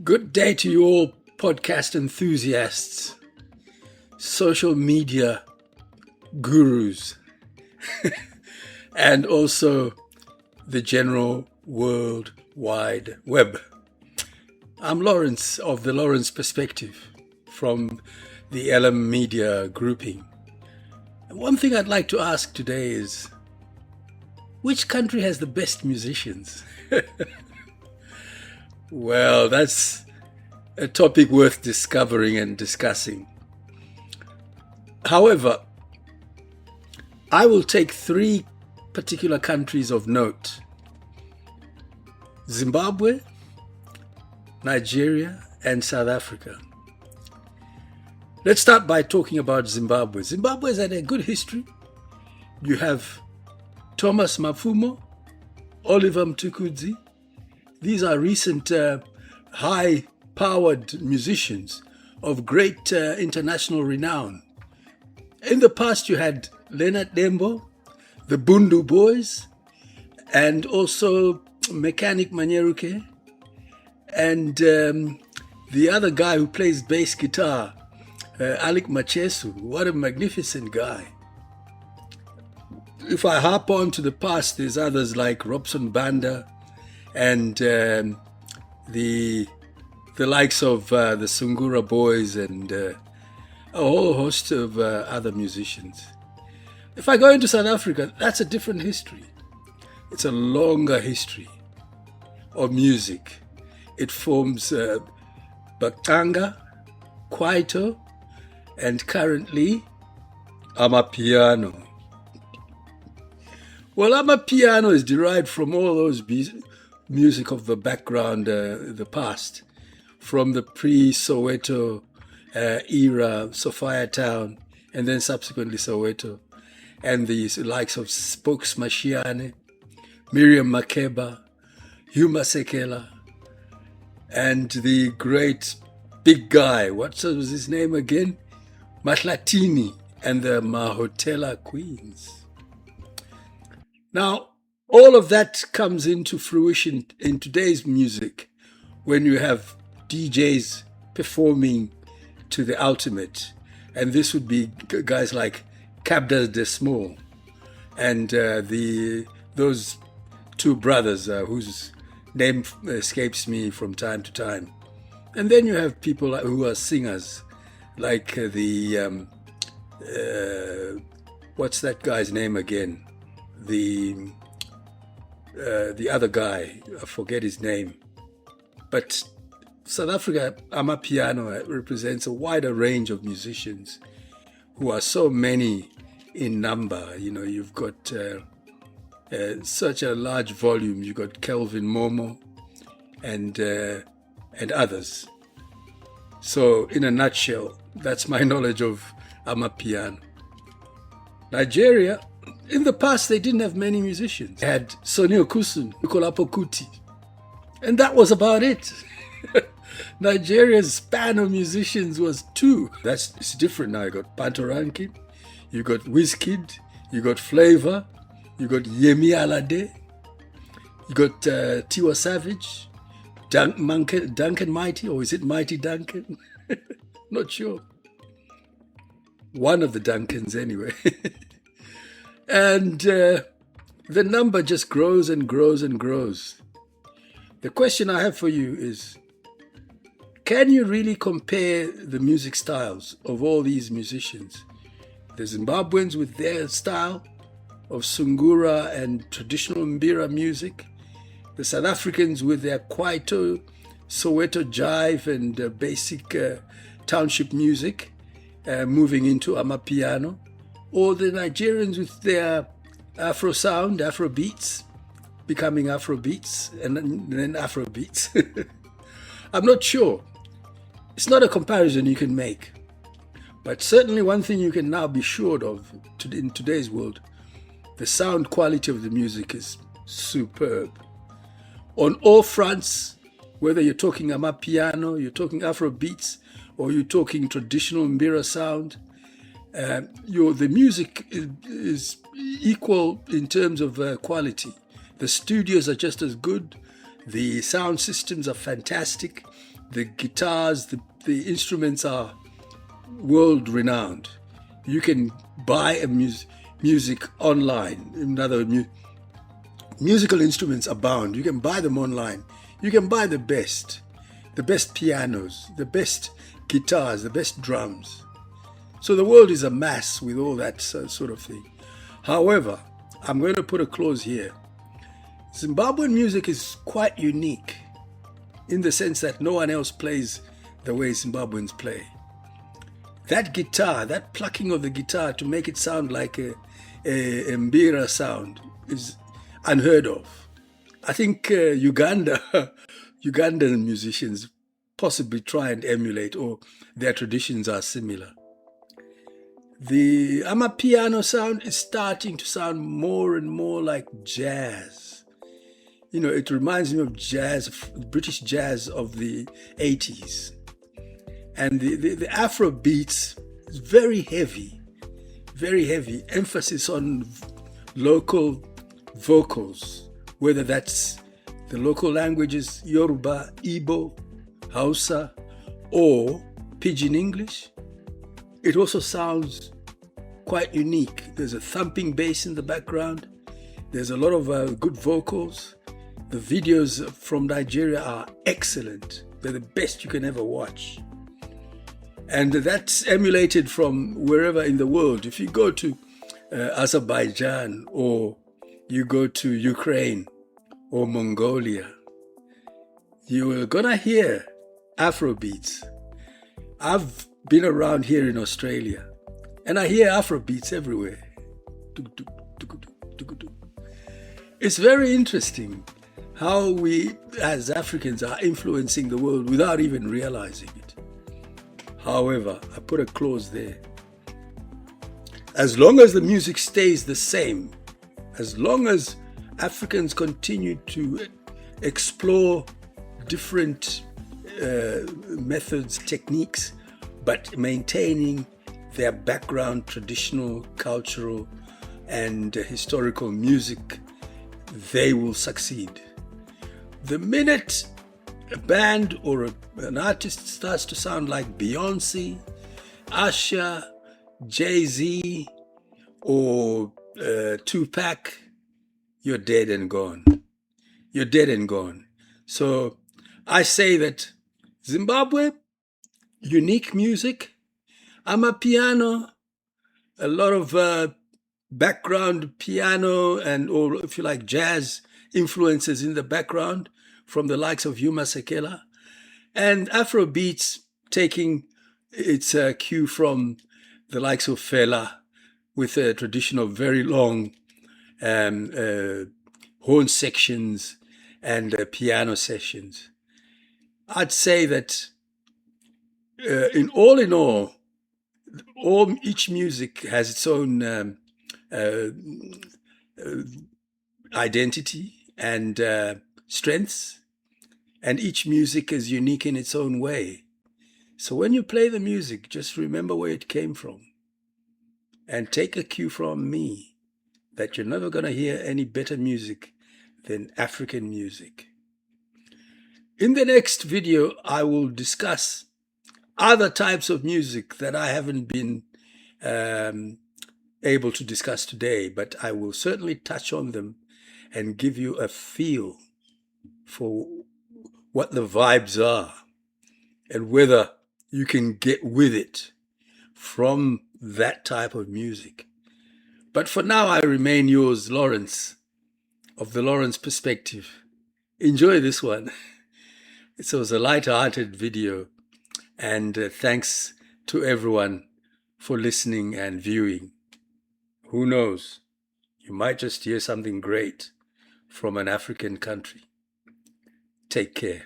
Good day to you all, podcast enthusiasts, social media gurus, and also the general world wide web. I'm Lawrence of the Lawrence Perspective from the LM Media grouping. And one thing I'd like to ask today is, which country has the best musicians? Well, that's a topic worth discovering and discussing. However, I will take three particular countries of note: Zimbabwe, Nigeria, and South Africa. Let's start by talking about Zimbabwe. Zimbabwe has had a good history. You have Thomas Mapfumo, Oliver Mtukudzi. These are recent high-powered musicians of great international renown. In the past, you had Leonard Dembo, the Bundu Boys, and also Mechanic Manyeruke, and the other guy who plays bass guitar, Alec Machesu. What a magnificent guy. If I harp on to the past, there's others like Robson Banda, and the likes of the Sungura Boys and a whole host of other musicians. If I go into South Africa, that's a different history. It's a longer history of music. It forms Bakanga, Kwaito, and currently Amapiano. Well, Amapiano is derived from all those music of the background, the past, from the pre-Soweto era, Sophia Town, and then subsequently Soweto, and the likes of Spokes Mashiane, Miriam Makeba, Huma Sekela, and the great big guy, what was his name again? Mahlatini, and the Mahotela Queens. Now, all of that comes into fruition in today's music when you have DJs performing to the ultimate. And this would be guys like Kabda De Small and those two brothers whose name escapes me from time to time. And then you have people who are singers like what's that guy's name again? The other guy, I forget his name. But South Africa, Amapiano represents a wider range of musicians who are so many in number. You know, you've got such a large volume. You've got Kelvin Momo and others. So in a nutshell, that's my knowledge of Amapiano. Nigeria, in the past, they didn't have many musicians. They had Sonny Okusun, Nikolapo Kuti, and that was about it. Nigeria's span of musicians was two. It's different now. You got Pantorankin, you got Wizkid, you got Flavor, you got Yemi Alade, you got Tiwa Savage, Duncan Mighty, or is it Mighty Duncan? Not sure. One of the Duncans anyway. And the number just grows and grows and grows. The question I have for you is, can you really compare the music styles of all these musicians? The Zimbabweans with their style of Sungura and traditional mbira music, the South Africans with their kwaito, Soweto jive and basic township music, moving into Amapiano, or the Nigerians with their Afro sound, Afro beats, becoming Afro beats, and then Afro beats. I'm not sure. It's not a comparison you can make. But certainly one thing you can now be sure of in today's world, the sound quality of the music is superb. On all fronts, whether you're talking Amapiano, you're talking Afro beats, or you're talking traditional mbira sound, the music is equal in terms of quality. The studios are just as good. The sound systems are fantastic. The guitars, the instruments are world renowned. You can buy a music online. In other words, musical instruments abound. You can buy them online. You can buy the best pianos, the best guitars, the best drums. So the world is a mass with all that sort of thing. However, I'm going to put a clause here. Zimbabwean music is quite unique in the sense that no one else plays the way Zimbabweans play. That guitar, that plucking of the guitar to make it sound like a mbira sound is unheard of. I think Ugandan musicians possibly try and emulate, or their traditions are similar. The amapiano sound is starting to sound more and more like jazz. You know, it reminds me of jazz, British jazz of the 80s. And the Afro beats is very heavy, emphasis on local vocals, whether that's the local languages, Yoruba, Igbo, Hausa, or Pidgin English. It also sounds quite unique. There's a thumping bass in the background. There's a lot of good vocals. The videos from Nigeria are excellent. They're the best you can ever watch. And that's emulated from wherever in the world. If you go to Azerbaijan, or you go to Ukraine or Mongolia, you're gonna hear Afrobeats. I've been around here in Australia, and I hear Afrobeats everywhere. It's very interesting how we as Africans are influencing the world without even realizing it. However, I put a clause there. As long as the music stays the same, as long as Africans continue to explore different methods, techniques, but maintaining their background, traditional, cultural, and historical music, they will succeed. The minute a band or an artist starts to sound like Beyonce, Usher, Jay-Z, or Tupac, you're dead and gone. You're dead and gone. So I say that Zimbabwe, unique music, amapiano, a lot of background piano and, or if you like, jazz influences in the background from the likes of Yuma Sekela, and Afro beats taking its cue from the likes of Fela, with a tradition of very long horn sections and piano sessions. I'd say that in all, each music has its own identity and strengths, and each music is unique in its own way. So when you play the music, just remember where it came from, and take a cue from me that you're never going to hear any better music than African music. In the next video, I will discuss other types of music that I haven't been able to discuss today, but I will certainly touch on them and give you a feel for what the vibes are and whether you can get with it from that type of music. But for now, I remain yours, Lawrence, of the Lawrence Perspective. Enjoy this one. It was a light-hearted video, and thanks to everyone for listening and viewing. Who knows? You might just hear something great from an African country. Take care.